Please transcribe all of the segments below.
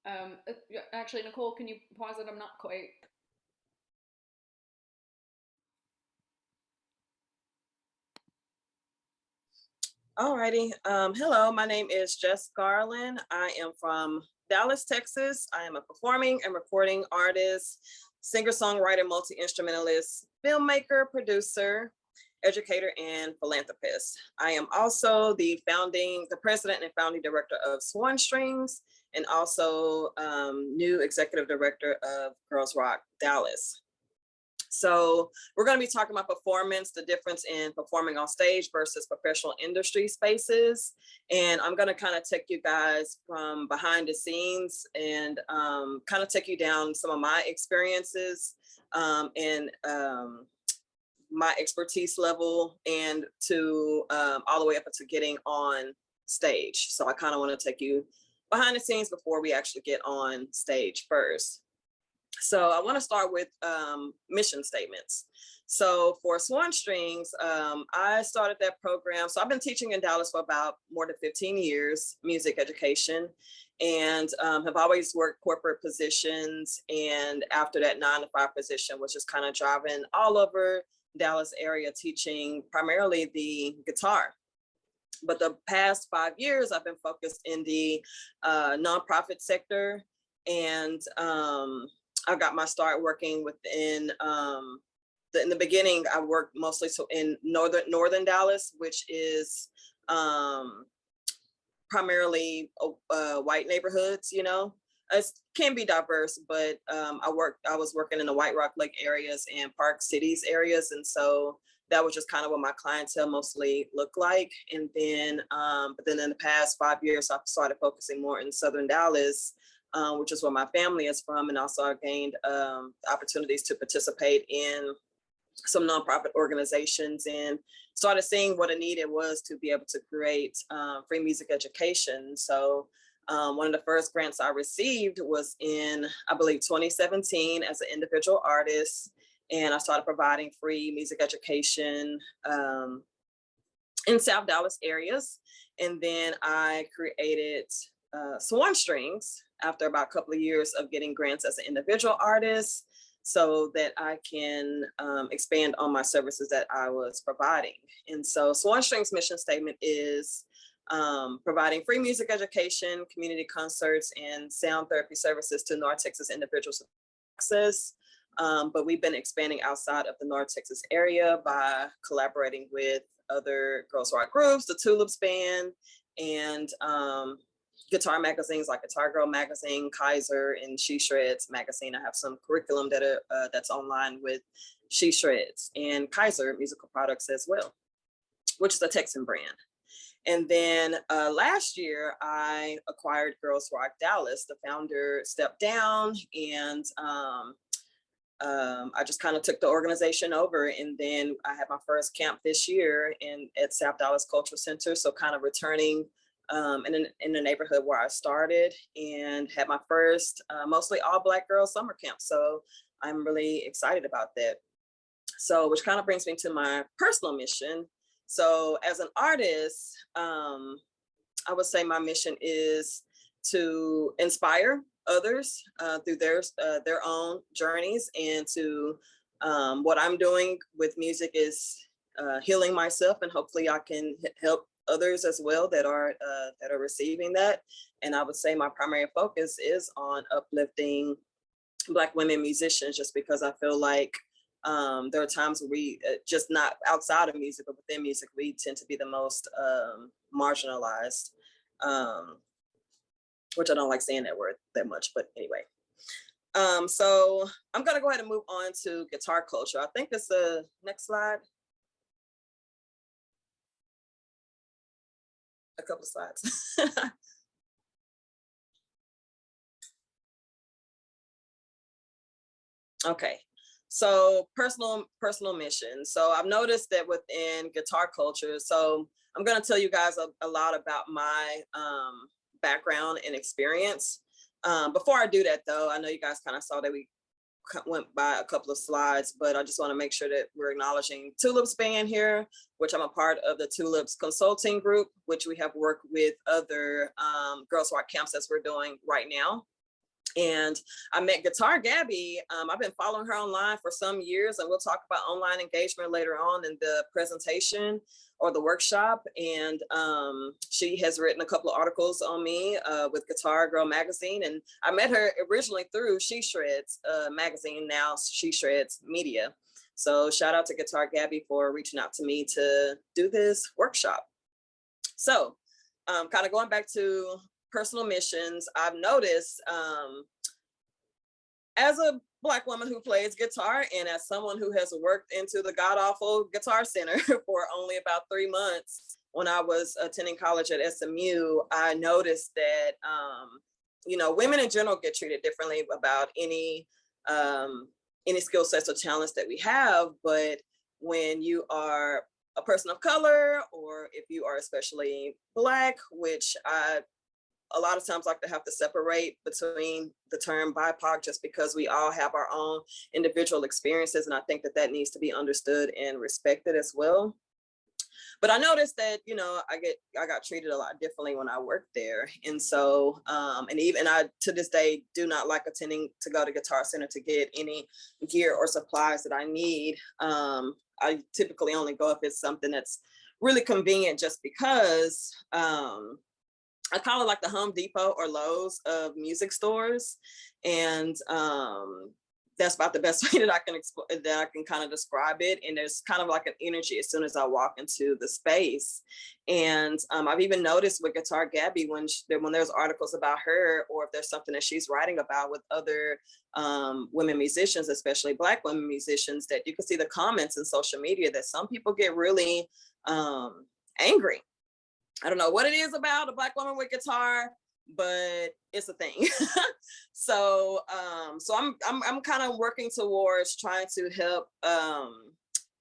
Actually, Nicole, can you pause it? I'm not quite. Alrighty. Hello, my name is Jess Garland. I am from Dallas, Texas. I am a performing and recording artist, singer-songwriter, multi-instrumentalist, filmmaker, producer, educator, and philanthropist. I am also the president and founding director of Swan Strings, and also new executive director of Girls Rock Dallas. So we're going to be talking about performance, the difference in performing on stage versus professional industry spaces. And I'm going to kind of take you guys from behind the scenes and kind of take you down some of my experiences and my expertise level, and to all the way up to getting on stage. So I kind of want to take you behind the scenes before we actually get on stage first. So I want to start with mission statements. So for Swan Strings, I started that program. So I've been teaching in Dallas for about more than 15 years, music education, and have always worked corporate positions. And after that 9-to-5 position was just kind of driving all over Dallas area, teaching primarily the guitar. But the past 5 years, I've been focused in the nonprofit sector, and I got my start working within, in the beginning, I worked mostly in northern Dallas, which is primarily white neighborhoods, you know. It can be diverse, but I was working in the White Rock Lake areas and Park Cities areas. And so that was just kind of what my clientele mostly looked like. And then, but then in the past 5 years, I've started focusing more in Southern Dallas, which is where my family is from. And also I gained opportunities to participate in some nonprofit organizations and started seeing what a need it was to be able to create free music education. So one of the first grants I received was in, I believe, 2017 as an individual artist. And I started providing free music education in South Dallas areas. And then I created Swan Strings after about a couple of years of getting grants as an individual artist, so that I can expand on my services that I was providing. And so Swan Strings mission statement is providing free music education, community concerts, and sound therapy services to North Texas individuals with access. But we've been expanding outside of the North Texas area by collaborating with other girls rock groups, the TxLips Band, and guitar magazines like Guitar Girl magazine, Kaiser, and She Shreds magazine. I have some curriculum that's online with She Shreds and Kaiser musical products as well, which is a Texan brand. And then last year, I acquired Girls Rock Dallas. The founder stepped down, and I just kind of took the organization over. And then I had my first camp this year at South Dallas Cultural Center. So kind of returning in the neighborhood where I started, and had my first mostly all Black girls summer camp. So I'm really excited about that. So, which kind of brings me to my personal mission. So as an artist, I would say my mission is to inspire others through their own journeys, and to what I'm doing with music is healing myself, and hopefully I can help others as well that are receiving that. And I would say my primary focus is on uplifting Black women musicians, just because I feel like there are times where we just, not outside of music, but within music, we tend to be the most marginalized, which I don't like saying that word that much, but anyway. So I'm gonna go ahead and move on to guitar culture. I think it's the next slide. A couple of slides. Okay, so personal mission. So I've noticed that within guitar culture, so I'm going to tell you guys a lot about my background and experience. Before I do that, though, I know you guys kind of saw that we went by a couple of slides, but I just want to make sure that we're acknowledging TxLips Band here, which I'm a part of the TxLips Consulting Group, which we have worked with other girls rock camps as we're doing right now. And I met Guitar Gabby. I've been following her online for some years, and we'll talk about online engagement later on in the presentation or the workshop. And she has written a couple of articles on me with Guitar Girl magazine. And I met her originally through She Shreds magazine, now She Shreds Media. So shout out to Guitar Gabby for reaching out to me to do this workshop. So kind of going back to personal missions, I've noticed as a Black woman who plays guitar and as someone who has worked into the god-awful Guitar Center for only about 3 months when I was attending college at SMU, I noticed that, you know, women in general get treated differently about any skill sets or talents that we have. But when you are a person of color, or if you are especially Black, which I a lot of times like to have to separate between the term BIPOC just because we all have our own individual experiences. And I think that that needs to be understood and respected as well. But I noticed that, you know, I got treated a lot differently when I worked there. And so, and even I, to this day, do not like attending to go to Guitar Center to get any gear or supplies that I need. I typically only go if it's something that's really convenient, just because I call it like the Home Depot or Lowe's of music stores. And that's about the best way that I can kind of describe it. And there's kind of like an energy as soon as I walk into the space. And I've even noticed with Guitar Gabby, when there's articles about her, or if there's something that she's writing about with other women musicians, especially Black women musicians, that you can see the comments in social media that some people get really angry. I don't know what it is about a Black woman with guitar, but it's a thing. So I'm kind of working towards trying to help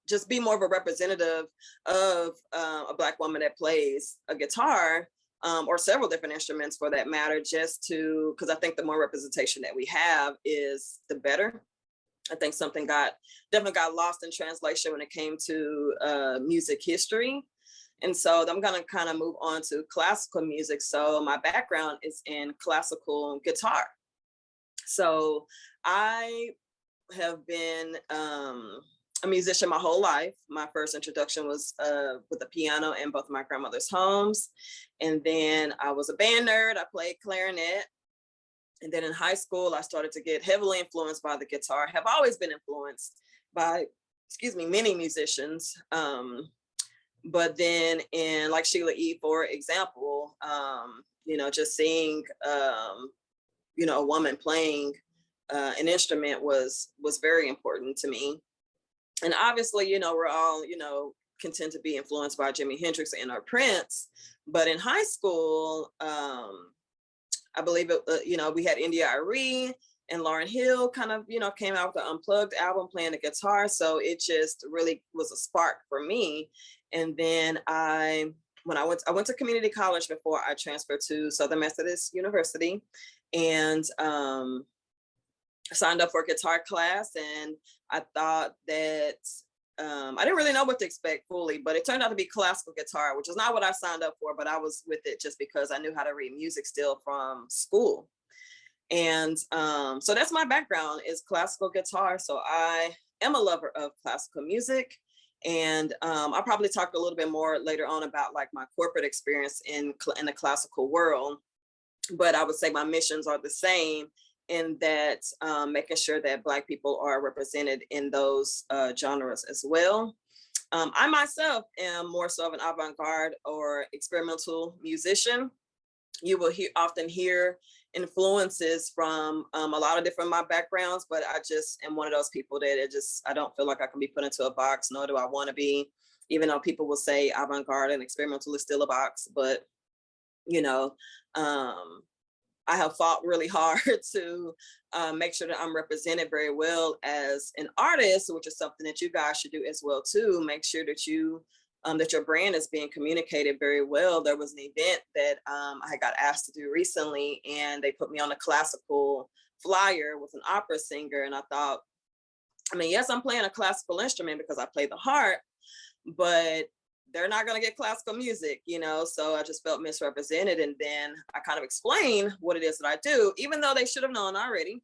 just be more of a representative of a Black woman that plays a guitar, or several different instruments for that matter, just because I think the more representation that we have is the better. I think something definitely got lost in translation when it came to music history. And so I'm going to kind of move on to classical music. So my background is in classical guitar. So I have been a musician my whole life. My first introduction was with the piano in both my grandmother's homes. And then I was a band nerd. I played clarinet. And then in high school, I started to get heavily influenced by the guitar. Have always been influenced by, many musicians. But then in like Sheila E., for example, you know, just seeing, you know, a woman playing an instrument was very important to me. And obviously, you know, we're all, you know, content to be influenced by Jimi Hendrix and or Prince. But in high school, I believe it, you know, we had India Arie and Lauryn Hill kind of, you know, came out with the Unplugged album playing the guitar. So it just really was a spark for me. And then I went to community college before I transferred to Southern Methodist University, and signed up for a guitar class. And I thought that I didn't really know what to expect fully, but it turned out to be classical guitar, which is not what I signed up for, but I was with it just because I knew how to read music still from school. And so that's my background, is classical guitar. So I am a lover of classical music. And I'll probably talk a little bit more later on about like my corporate experience in the classical world. But I would say my missions are the same, in that making sure that Black people are represented in those genres as well. I myself am more so of an avant-garde or experimental musician. You will often hear influences from a lot of different my backgrounds, but I just am one of those people that I don't feel like I can be put into a box, nor do I want to be, even though people will say avant-garde and experimental is still a box. But, you know, I have fought really hard to make sure that I'm represented very well as an artist, which is something that you guys should do as well too. Make sure that that your brand is being communicated very well. There was an event that I got asked to do recently, and they put me on a classical flyer with an opera singer. And I thought, I mean, yes, I'm playing a classical instrument because I play the harp, but they're not going to get classical music, you know, so I just felt misrepresented. And then I kind of explained what it is that I do, even though they should have known already.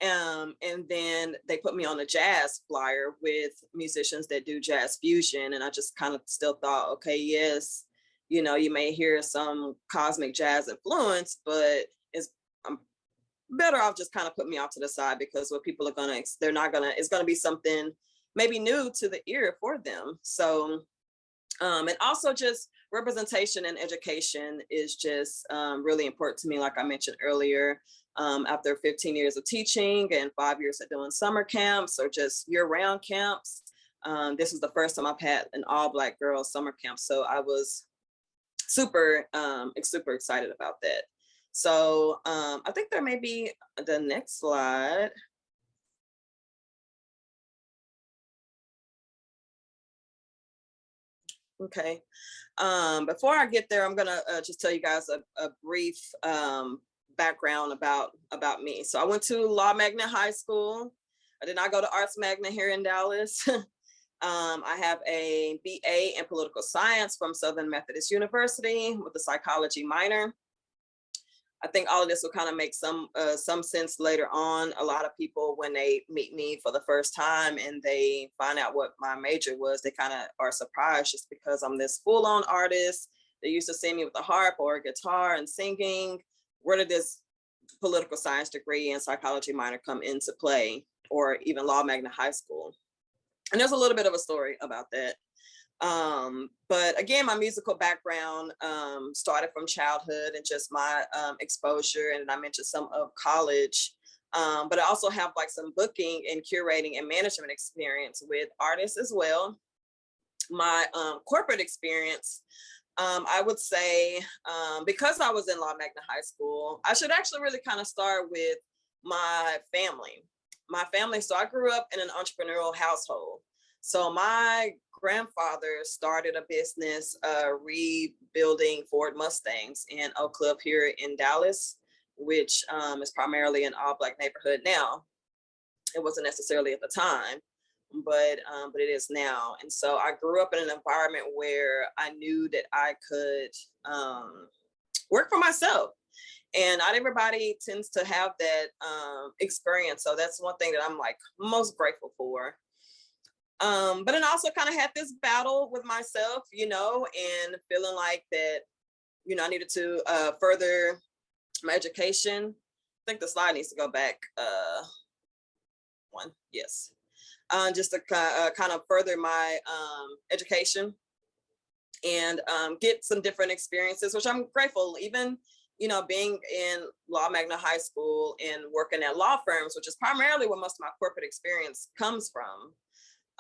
And then they put me on a jazz flyer with musicians that do jazz fusion. And I just kind of still thought, okay, yes, you know, you may hear some cosmic jazz influence, but I'm better off just kind of put me off to the side, because what people are gonna, they're not gonna, it's gonna be something maybe new to the ear for them. So, and also just representation and education is just really important to me. Like I mentioned earlier, after 15 years of teaching and 5 years of doing summer camps or just year-round camps, this is the first time I've had an all-Black girls summer camp. So I was super excited about that. So I think there may be the next slide. Okay. Before I get there, I'm gonna just tell you guys a brief background about me. So I went to Law Magna High School. I did not go to Arts Magna here in Dallas. I have a BA in political science from Southern Methodist University with a psychology minor. I think all of this will kind of make some sense later on. A lot of people, when they meet me for the first time and they find out what my major was, they kind of are surprised, just because I'm this full-on artist. They used to see me with a harp or a guitar and singing. Where did this political science degree and psychology minor come into play, or even Law Magna High School? And there's a little bit of a story about that. But again, my musical background started from childhood and just my exposure, and I mentioned some of college, but I also have like some booking and curating and management experience with artists as well. My corporate experience, I would say, because I was in Law Magna High School, I should actually really kind of start with my family. So I grew up in an entrepreneurial household. So my grandfather started a business rebuilding Ford Mustangs in Oak Cliff here in Dallas, which is primarily an all-Black neighborhood now. It wasn't necessarily at the time, but it is now. And so I grew up in an environment where I knew that I could work for myself. And not everybody tends to have that experience. So that's one thing that I'm like most grateful for. But then also kind of had this battle with myself, you know, and feeling like that, you know, I needed to further my education. I think the slide needs to go back one, yes. Just to kind of further my education and get some different experiences, which I'm grateful. Even, you know, being in Law Magna High School and working at law firms, which is primarily where most of my corporate experience comes from.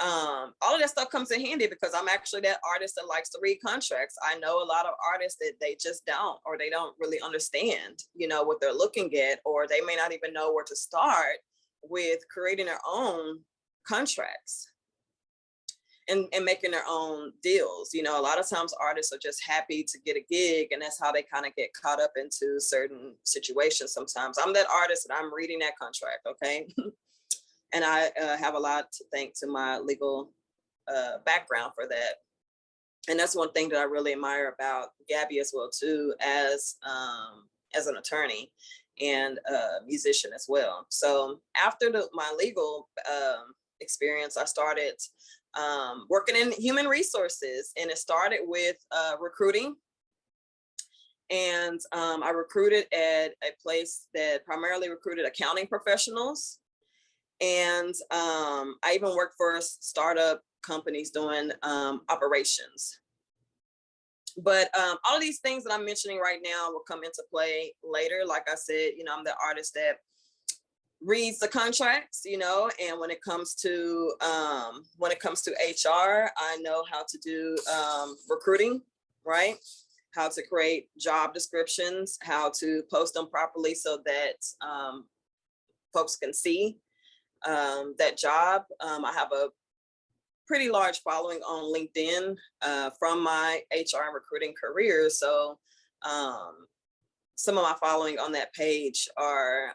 All of that stuff comes in handy because I'm actually that artist that likes to read contracts. I know a lot of artists that they just don't, or they don't really understand, you know, what they're looking at, or they may not even know where to start with creating their own contracts and making their own deals. You know, a lot of times artists are just happy to get a gig, and that's how they kind of get caught up into certain situations. Sometimes I'm that artist and I'm reading that contract, okay? And I have a lot to thank to my legal background for that. And that's one thing that I really admire about Gabby as well too, as an attorney and a musician as well. So after my legal experience, I started working in human resources, and it started with recruiting. And I recruited at a place that primarily recruited accounting professionals. And I even worked for startup companies doing operations. But all of these things that I'm mentioning right now will come into play later. Like I said, you know, I'm the artist that reads the contracts, you know, and when it comes to HR, I know how to do recruiting, right? How to create job descriptions, how to post them properly so that folks can see that job. I have a pretty large following on LinkedIn from my HR and recruiting career. So some of my following on that page are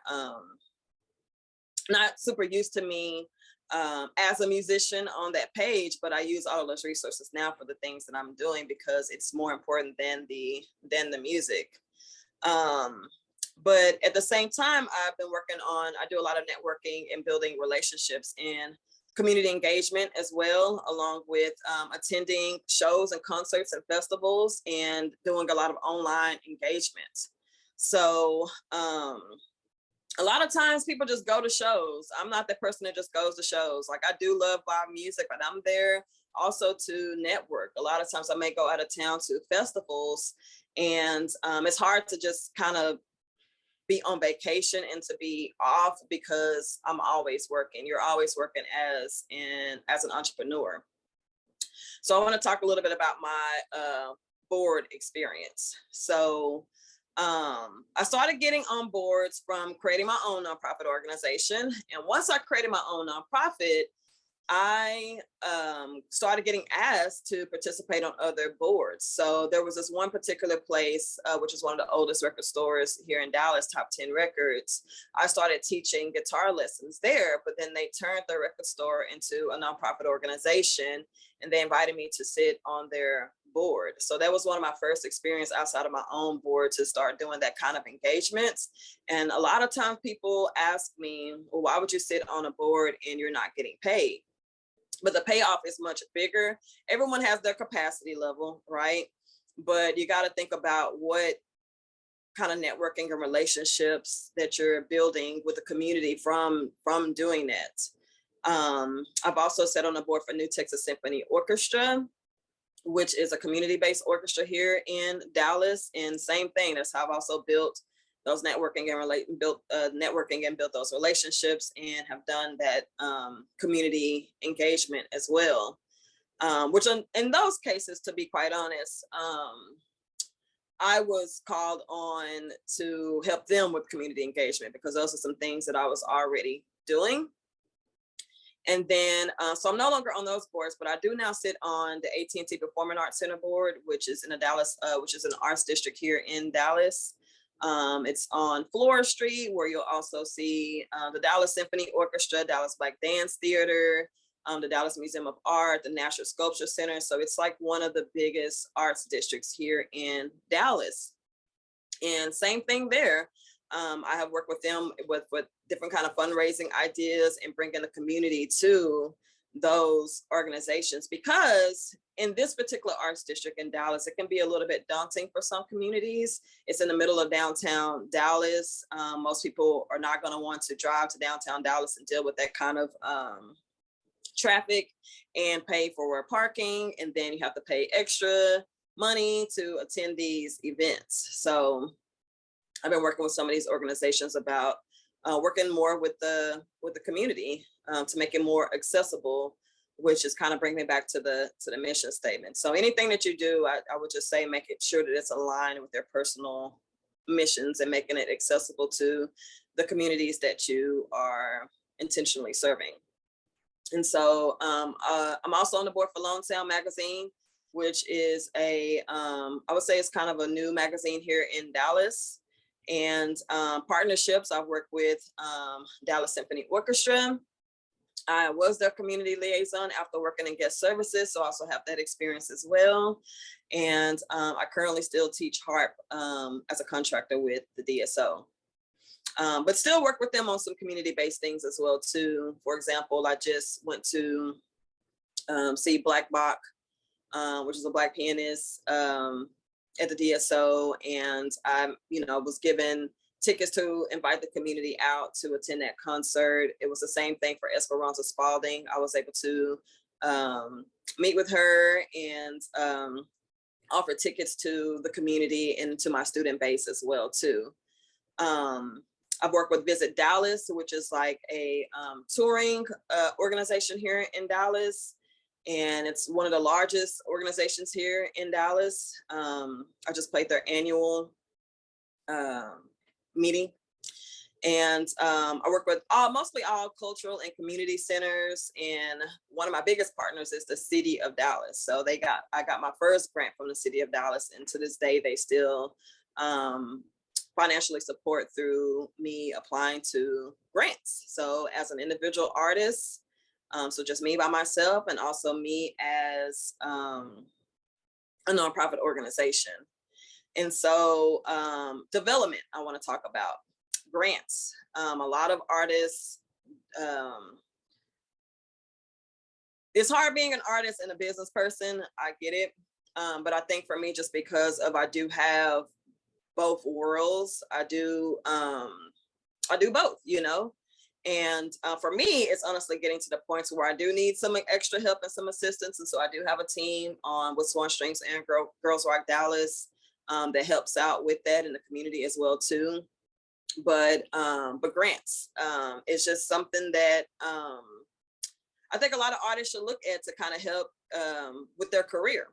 not super used to me as a musician on that page, but I use all of those resources now for the things that I'm doing because it's more important than the music. But at the same time, I've been working on, I do a lot of networking and building relationships and community engagement as well, along with attending shows and concerts and festivals and doing a lot of online engagement. So a lot of times people just go to shows. I'm not that person that just goes to shows. Like, I do love live music, but I'm there also to network. A lot of times I may go out of town to festivals, and it's hard to just kind of be on vacation and to be off because I'm always working. You're always working as an entrepreneur. So I want to talk a little bit about my board experience. So I started getting on boards from creating my own nonprofit organization. And once I created my own nonprofit, I started getting asked to participate on other boards. So there was this one particular place, which is one of the oldest record stores here in Dallas, Top 10 Records. I started teaching guitar lessons there, but then they turned the record store into a nonprofit organization, and they invited me to sit on their board. So that was one of my first experience outside of my own board to start doing that kind of engagements. And a lot of times people ask me, well, why would you sit on a board and you're not getting paid? But the payoff is much bigger. Everyone has their capacity level, right? But you got to think about what kind of networking and relationships that you're building with the community from doing that. I've also sat on the board for New Texas Symphony Orchestra, which is a community-based orchestra here in Dallas. And same thing, that's how I've also built those networking and built those relationships and have done that community engagement as well. Which in those cases, to be quite honest, I was called on to help them with community engagement because those are some things that I was already doing. And then, so I'm no longer on those boards, but I do now sit on the AT&T Performing Arts Center board, which is in the Dallas, which is an arts district here in Dallas. It's on Flora Street, where you'll also see the Dallas Symphony Orchestra, Dallas Black Dance Theater, the Dallas Museum of Art, the National Sculpture Center. So it's like one of the biggest arts districts here in Dallas. And same thing there. I have worked with them with different kind of fundraising ideas and bringing the community to those organizations, because in this particular arts district in Dallas, it can be a little bit daunting for some communities. It's in the middle of downtown Dallas. Most people are not going to want to drive to downtown Dallas and deal with that kind of traffic and pay for parking, and then you have to pay extra money to attend these events. So I've been working with some of these organizations about working more with the community to make it more accessible, which is kind of bringing me back to the mission statement. So anything that you do, I would just say make it sure that it's aligned with their personal missions and making it accessible to the communities that you are intentionally serving. And so I'm also on the board for Lone Sound Magazine, which is I would say it's kind of a new magazine here in Dallas. And partnerships, I've worked with Dallas Symphony Orchestra. I was their community liaison after working in guest services, so I also have that experience as well. And I currently still teach harp as a contractor with the DSO. But still work with them on some community-based things as well too. For example, I just went to see Black Bach, which is a Black pianist, at the DSO, and I, was given tickets to invite the community out to attend that concert. It was the same thing for Esperanza Spalding. I was able to meet with her and offer tickets to the community and to my student base as well too. I've worked with Visit Dallas, which is like a touring organization here in Dallas. And it's one of the largest organizations here in Dallas. I just played their annual meeting. And I work with mostly all cultural and community centers. And one of my biggest partners is the city of Dallas. So I got my first grant from the city of Dallas. And to this day, they still financially support through me applying to grants. So as an individual artist, So just me by myself, and also me as a nonprofit organization. And so development, I want to talk about grants. A lot of artists, it's hard being an artist and a business person. I get it. But I think for me, just because of I do have both worlds, I do both, you know. And for me, it's honestly getting to the point where I do need some extra help and some assistance. And so I do have a team with Swan Strings and Girls Rock Dallas that helps out with that in the community as well too. But grants, it's just something that I think a lot of artists should look at to kind of help with their career,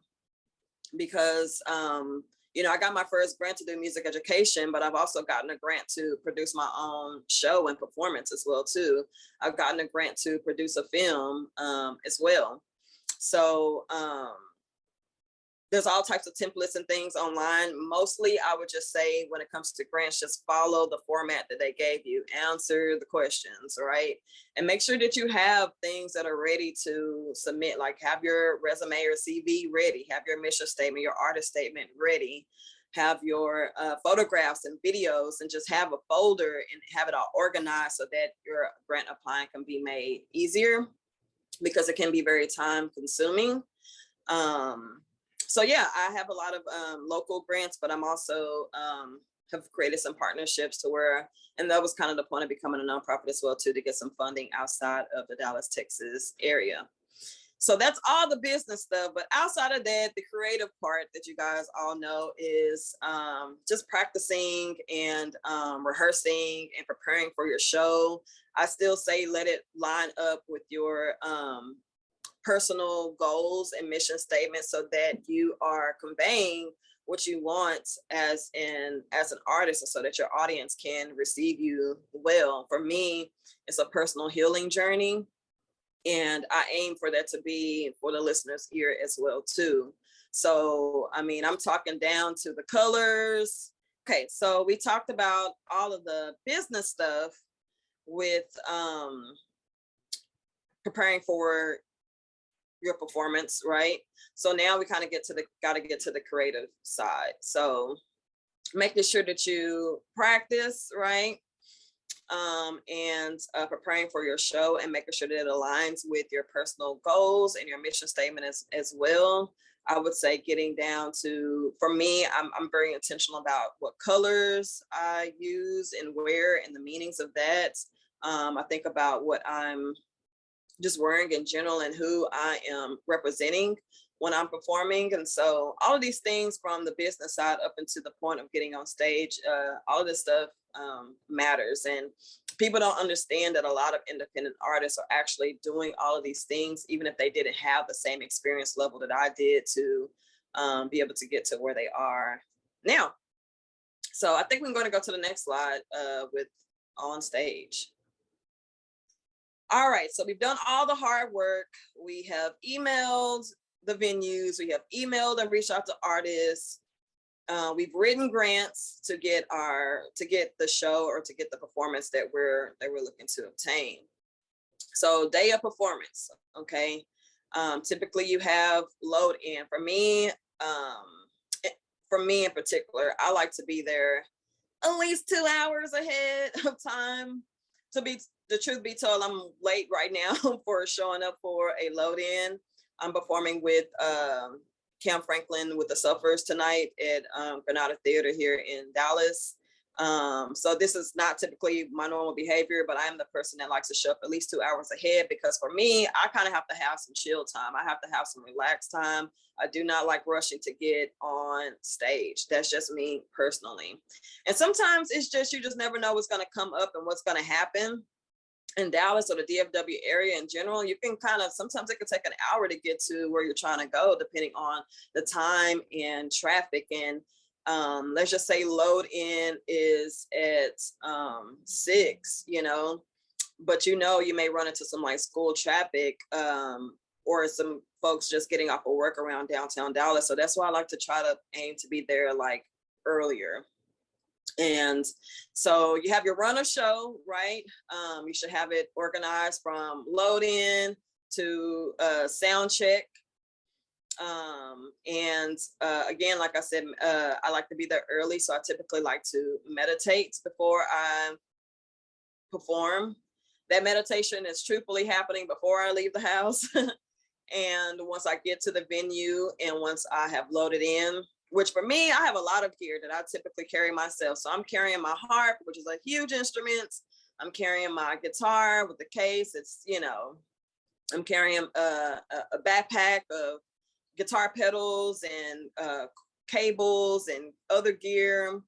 because you know, I got my first grant to do music education, but I've also gotten a grant to produce my own show and performance as well too. I've gotten a grant to produce a film as well. So there's all types of templates and things online. Mostly, I would just say when it comes to grants, just follow the format that they gave you, answer the questions, right? And make sure that you have things that are ready to submit, like have your resume or CV ready, have your mission statement, your artist statement ready, have your photographs and videos, and just have a folder and have it all organized so that your grant applying can be made easier, because it can be very time consuming. So yeah, I have a lot of local grants, but I'm also have created some partnerships to where, and that was kind of the point of becoming a nonprofit as well too, to get some funding outside of the Dallas, Texas area. So that's all the business stuff. But outside of that, the creative part that you guys all know is just practicing and rehearsing and preparing for your show. I still say let it line up with your personal goals and mission statements, so that you are conveying what you want as an artist, and so that your audience can receive you well. For me, it's a personal healing journey, and I aim for that to be for the listener's ear as well too. So I mean, I'm talking down to the colors. Okay, so we talked about all of the business stuff with preparing for your performance, right? So now we kind of gotta get to the creative side. So making sure that you practice, right? And preparing for your show, and making sure that it aligns with your personal goals and your mission statement as well. I would say getting down to, for me, I'm very intentional about what colors I use and wear and the meanings of that. I think about what I'm just wearing in general and who I am representing when I'm performing. And so all of these things, from the business side up into the point of getting on stage, all of this stuff matters. And people don't understand that a lot of independent artists are actually doing all of these things, even if they didn't have the same experience level that I did to be able to get to where they are now. So I think we're going to go to the next slide with on stage. All right, so we've done all the hard work. We have emailed the venues, we have emailed and reached out to artists. We've written grants to get the show or to get the performance that we're looking to obtain. So day of performance, okay. Typically you have load in. For me in particular, I like to be there at least 2 hours ahead of time. To be the truth be told, I'm late right now for showing up for a load in. I'm performing with Cam Franklin with the Suffers tonight at Granada Theater here in Dallas. So this is not typically my normal behavior, but I am the person that likes to show up at least 2 hours ahead, because for me, I kind of have to have some chill time. I have to have some relaxed time. I do not like rushing to get on stage. That's just me personally. And sometimes it's just, you just never know what's going to come up and what's going to happen. In Dallas or the DFW area in general, you can sometimes it can take an hour to get to where you're trying to go, depending on the time and traffic. And let's just say load in is at 6, but you may run into some like school traffic or some folks just getting off of work around downtown Dallas. So that's why I like to try to aim to be there like earlier. And so you have your runner show, right? You should have it organized from load in, to sound check. And again, like I said, I like to be there early. So I typically like to meditate before I perform. That meditation is truthfully happening before I leave the house. And once I get to the venue and once I have loaded in, which for me, I have a lot of gear that I typically carry myself. So I'm carrying my harp, which is a huge instrument. I'm carrying my guitar with the case. It's, you know, I'm carrying a backpack of guitar pedals and cables and other gear.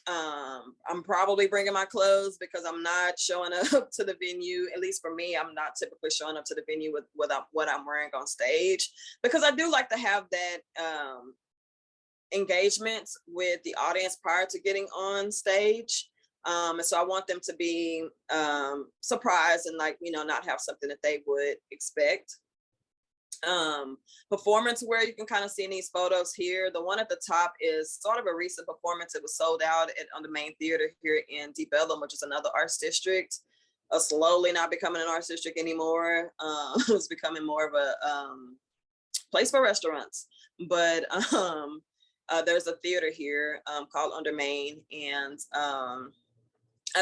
I'm probably bringing my clothes because I'm not showing up to the venue. At least for me, I'm not typically showing up to the venue with what I'm wearing on stage, because I do like to have that engagement with the audience prior to getting on stage. And so I want them to be surprised and, like, you know, not have something that they would expect. Performance wear, you can kind of see in these photos here. The one at the top is sort of a recent performance. It was sold out on the main theater here in Deep Ellum, which is another arts district. Slowly not becoming an arts district anymore. It's becoming more of a place for restaurants. But there's a theater here called Under Main, and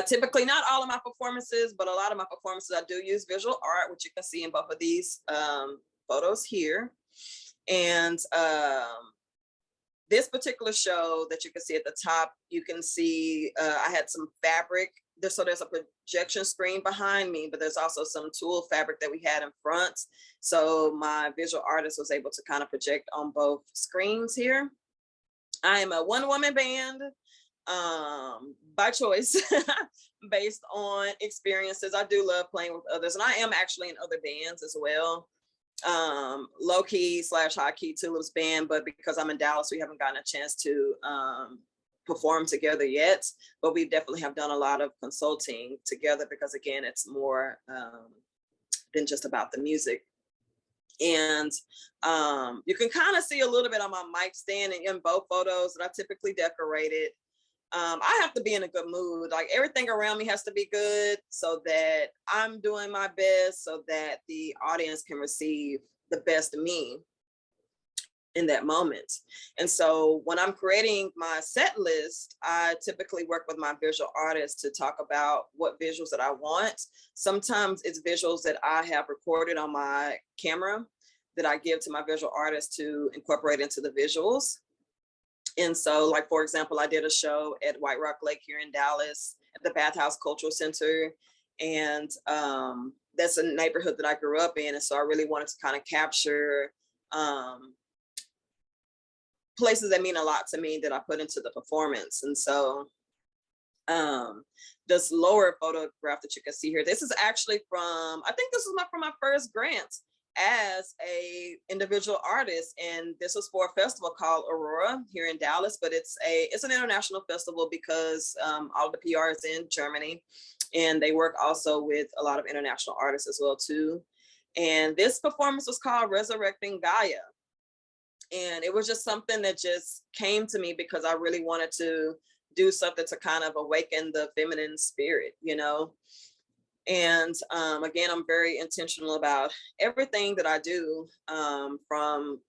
typically not all of my performances, but a lot of my performances I do use visual art, which you can see in both of these photos here. And this particular show that you can see at the top, you can see I had some fabric. So there's a projection screen behind me, but there's also some tulle fabric that we had in front. So my visual artist was able to kind of project on both screens here. I am a one-woman band by choice, based on experiences. I do love playing with others, and I am actually in other bands as well. Low key / high key TxLips Band, but because I'm in Dallas, we haven't gotten a chance to perform together yet, but we definitely have done a lot of consulting together, because again, it's more than just about the music. And you can kind of see a little bit on my mic stand in both photos that I typically decorated. I have to be in a good mood. Like, everything around me has to be good so that I'm doing my best, so that the audience can receive the best of me in that moment. And so when I'm creating my set list, I typically work with my visual artist to talk about what visuals that I want. Sometimes it's visuals that I have recorded on my camera that I give to my visual artist to incorporate into the visuals. And so, like, for example, I did a show at White Rock Lake here in Dallas at the Bathhouse Cultural Center. And that's a neighborhood that I grew up in. And so I really wanted to kind of capture places that mean a lot to me that I put into the performance. And so this lower photograph that you can see here, this is actually from, I think this was from my first grant as a individual artist, and this was for a festival called Aurora here in Dallas. But it's an international festival because all the PR is in Germany, and they work also with a lot of international artists as well too. And this performance was called Resurrecting Gaia, and it was just something that just came to me because I really wanted to do something to kind of awaken the feminine spirit, you know. And again, I'm very intentional about everything that I do, from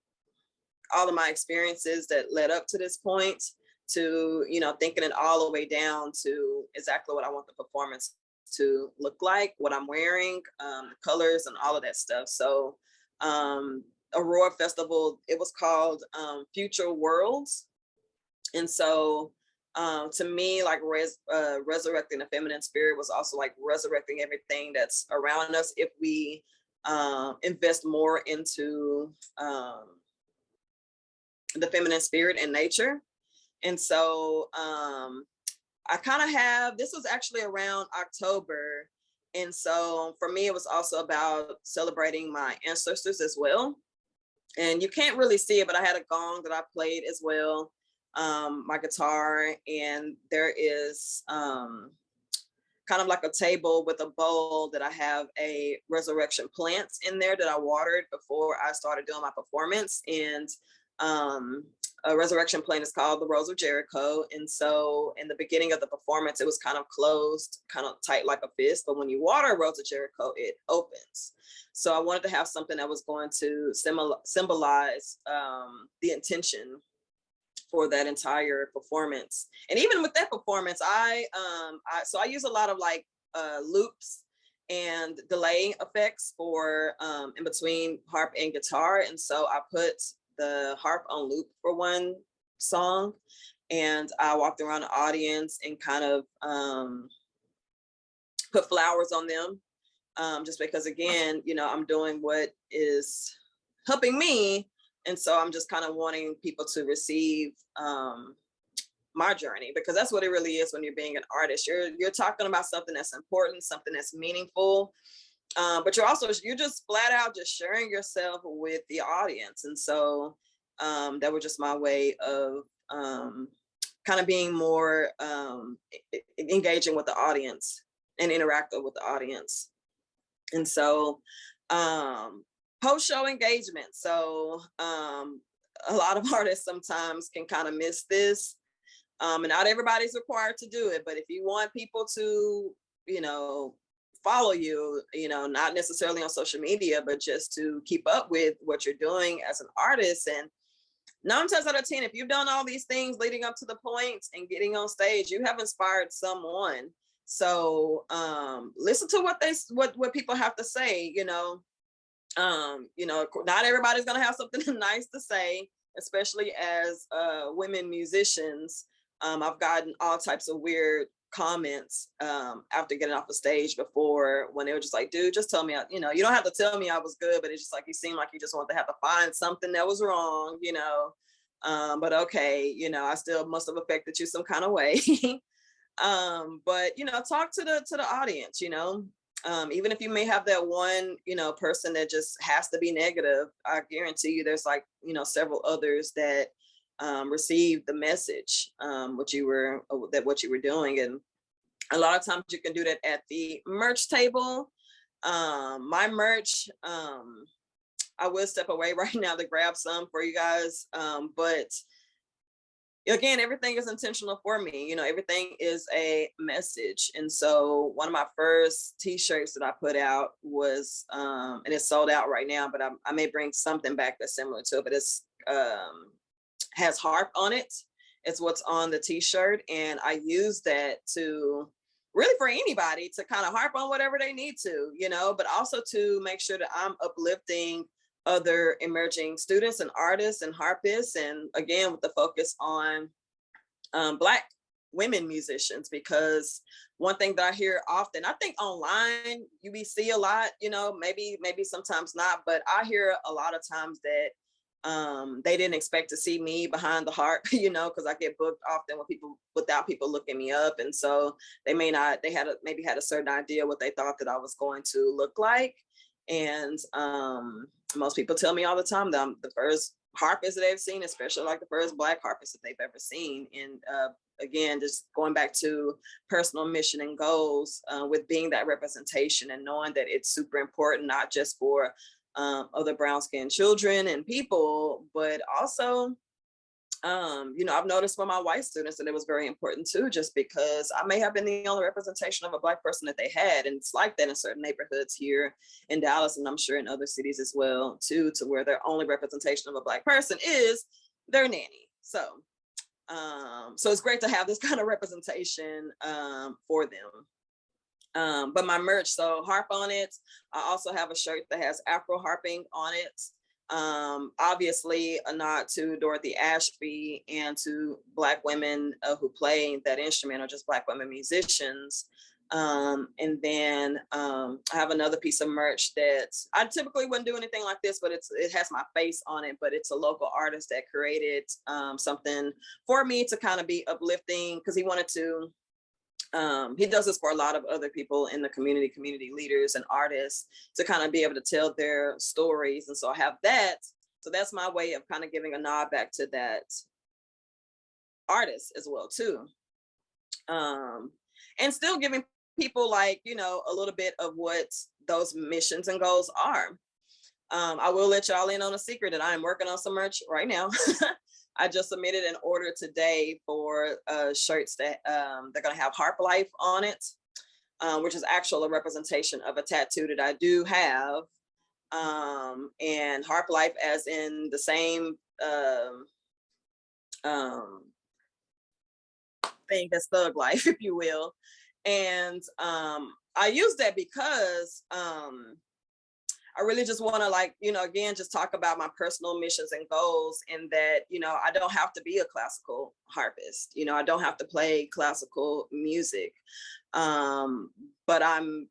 all of my experiences that led up to this point to, you know, thinking it all the way down to exactly what I want the performance to look like, what I'm wearing, the colors and all of that stuff. So Aurora Festival, it was called Future Worlds. And so to me, like, resurrecting the feminine spirit was also like resurrecting everything that's around us if we invest more into the feminine spirit and nature. And so I kind of have, this was actually around October. And so for me, it was also about celebrating my ancestors as well. And you can't really see it, but I had a gong that I played as well. My guitar, and there is kind of like a table with a bowl that I have a resurrection plant in there that I watered before I started doing my performance. And resurrection plane is called the Rose of Jericho. And so in the beginning of the performance, it was kind of closed, kind of tight like a fist. But when you water a Rose of Jericho, it opens. So I wanted to have something that was going to symbolize the intention for that entire performance. And even with that performance, I use a lot of like loops and delay effects for in between harp and guitar. And so I put the harp on loop for one song, and I walked around the audience and kind of put flowers on them, just because, again, you know, I'm doing what is helping me. And so I'm just kind of wanting people to receive my journey, because that's what it really is when you're being an artist. You're talking about something that's important, something that's meaningful, but you're just flat out just sharing yourself with the audience. And so that was just my way of kind of being more engaging with the audience and interactive with the audience. And so post-show engagement. So a lot of artists sometimes can kind of miss this. And not everybody's required to do it, but if you want people to, you know, follow you, you know, not necessarily on social media, but just to keep up with what you're doing as an artist. And 9 times out of 10, if you've done all these things leading up to the point and getting on stage, you have inspired someone. So listen to what people have to say. You know, not everybody's gonna have something nice to say, especially as women musicians. I've gotten all types of weird comments after getting off the stage before, when they were just like, dude, just tell me, you know, you don't have to tell me I was good, but it's just like, you seem like you just want to have to find something that was wrong, you know. But okay, you know, I still must have affected you some kind of way. But, you know, talk to the audience, you know. Even if you may have that one, you know, person that just has to be negative, I guarantee you there's like, you know, several others that received the message, what you were doing. And a lot of times you can do that at the merch table. My merch, I will step away right now to grab some for you guys. But again, everything is intentional for me. You know, everything is a message. And so one of my first t-shirts that I put out was, and it's sold out right now, but I may bring something back that's similar to it, but it's has harp on it. It's what's on the t-shirt. And I use that to really, for anybody to kind of harp on whatever they need to, you know, but also to make sure that I'm uplifting other emerging students and artists and harpists. And again, with the focus on Black women musicians, because one thing that I hear often, I think online you see a lot, you know, maybe sometimes not, but I hear a lot of times that they didn't expect to see me behind the harp, you know, because I get booked often without people looking me up. And so they maybe had a certain idea what they thought that I was going to look like. And most people tell me all the time that I'm the first harpist that they've seen, especially like the first Black harpist that they've ever seen. And again, just going back to personal mission and goals with being that representation and knowing that it's super important, not just for other brown-skinned children and people, but also, you know, I've noticed for my white students that it was very important too, just because I may have been the only representation of a Black person that they had. And it's like that in certain neighborhoods here in Dallas, and I'm sure in other cities as well too, to where their only representation of a Black person is their nanny. So it's great to have this kind of representation for them. But my merch, so harp on it. I also have a shirt that has Afro harping on it. Obviously a nod to Dorothy Ashby and to Black women who play that instrument, or just Black women musicians. And then I have another piece of merch that I typically wouldn't do anything like this, but it has my face on it, but it's a local artist that created something for me to kind of be uplifting, because he wanted to. He does this for a lot of other people in the community leaders and artists, to kind of be able to tell their stories. And so I have that. So that's my way of kind of giving a nod back to that artist as well too. And still giving people, like, you know, a little bit of what those missions and goals are. I will let y'all in on a secret that I am working on some merch right now. I just submitted an order today for shirts that they're gonna have Harp Life on it, which is actually a representation of a tattoo that I do have. And Harp Life as in the same thing as Thug Life, if you will. And I use that because I really just want to, like, you know, again, just talk about my personal missions and goals, and that, you know, I don't have to be a classical harpist. You know, I don't have to play classical music. But I'm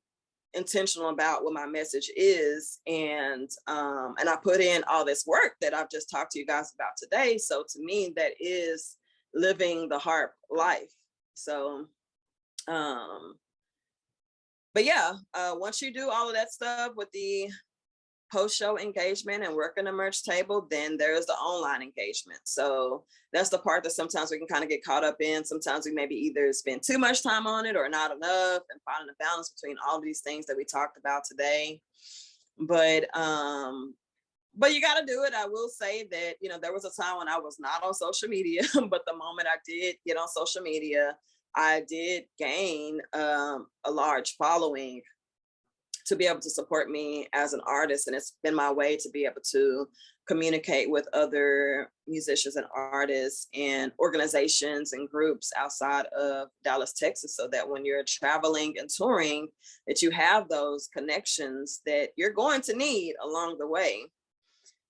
intentional about what my message is. And I put in all this work that I've just talked to you guys about today. So to me, that is living the harp life. So, but yeah, once you do all of that stuff with the post-show engagement and working the merch table, then there's the online engagement. So that's the part that sometimes we can kind of get caught up in. Sometimes we maybe either spend too much time on it or not enough, and finding a balance between all these things that we talked about today. But you got to do it. I will say that, you know, there was a time when I was not on social media, but the moment I did get on social media, I did gain a large following to be able to support me as an artist. And it's been my way to be able to communicate with other musicians and artists and organizations and groups outside of Dallas, Texas, so that when you're traveling and touring, that you have those connections that you're going to need along the way.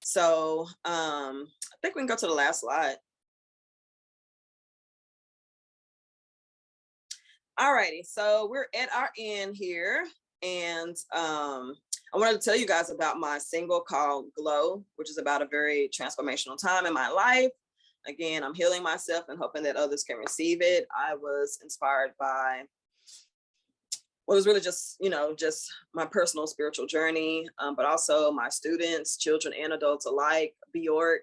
So I think we can go to the last slide. Alrighty, so we're at our end here. And I wanted to tell you guys about my single called Glow, which is about a very transformational time in my life. Again, I'm healing myself and hoping that others can receive it. I was inspired by what was really just, you know, just my personal spiritual journey, but also my students, children and adults alike, Bjork,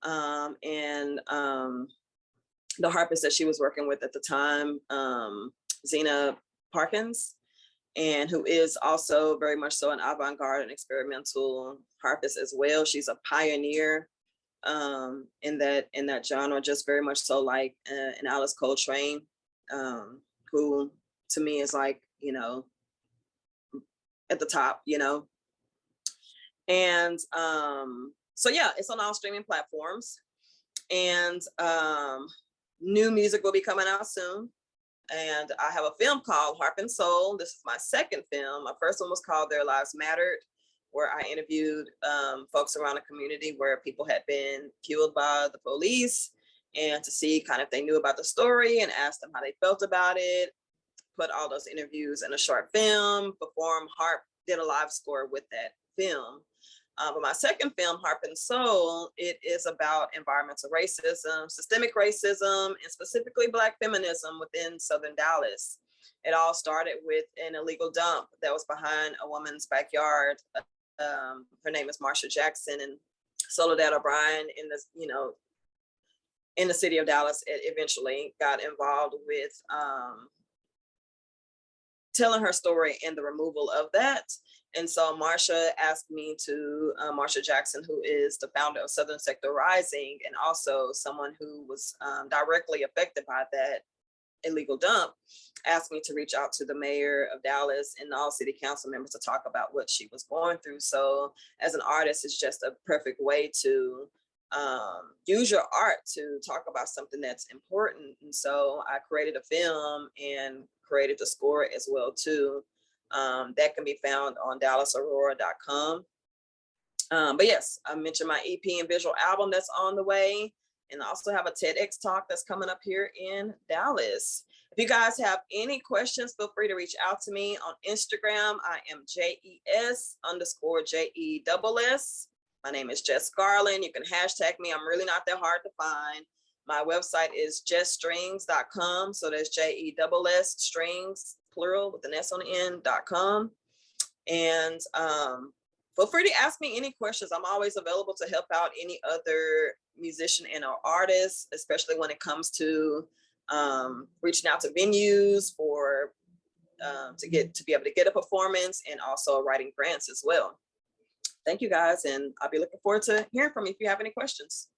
and the harpist that she was working with at the time, Zena Parkins, and who is also very much so an avant-garde and experimental harpist as well. She's a pioneer in that genre, just very much so like an Alice Coltrane, who to me is like, you know, at the top, you know. And so yeah, it's on all streaming platforms, and new music will be coming out soon. And I have a film called Harp and Soul. This is my second film. My first one was called Their Lives Mattered, where I interviewed folks around the community where people had been killed by the police, and to see kind of if they knew about the story and ask them how they felt about it. Put all those interviews in a short film, perform harp, did a live score with that film. But my second film, Harp and Soul, it is about environmental racism, systemic racism, and specifically Black feminism within Southern Dallas. It all started with an illegal dump that was behind a woman's backyard. Her name is Marsha Jackson, and Soledad O'Brien in the, you know, in the city of Dallas, it eventually got involved with telling her story and the removal of that. And so Marsha asked me to, Marsha Jackson, who is the founder of Southern Sector Rising, and also someone who was directly affected by that illegal dump, asked me to reach out to the mayor of Dallas and all city council members to talk about what she was going through. So as an artist, it's just a perfect way to use your art to talk about something that's important. And so I created a film and created the score as well too. That can be found on dallasaurora.com. But yes, I mentioned my EP and visual album that's on the way. And I also have a TEDx talk that's coming up here in Dallas. If you guys have any questions, feel free to reach out to me on Instagram. I am JES_JESS. My name is Jess Garland. You can hashtag me. I'm really not that hard to find. My website is jessstrings.com. So that's JESS strings, plural with an S on the end.com. And feel free to ask me any questions. I'm always available to help out any other musician and or artist, especially when it comes to reaching out to venues for to be able to get a performance, and also writing grants as well. thank you guys, and I'll be looking forward to hearing from you if you have any questions.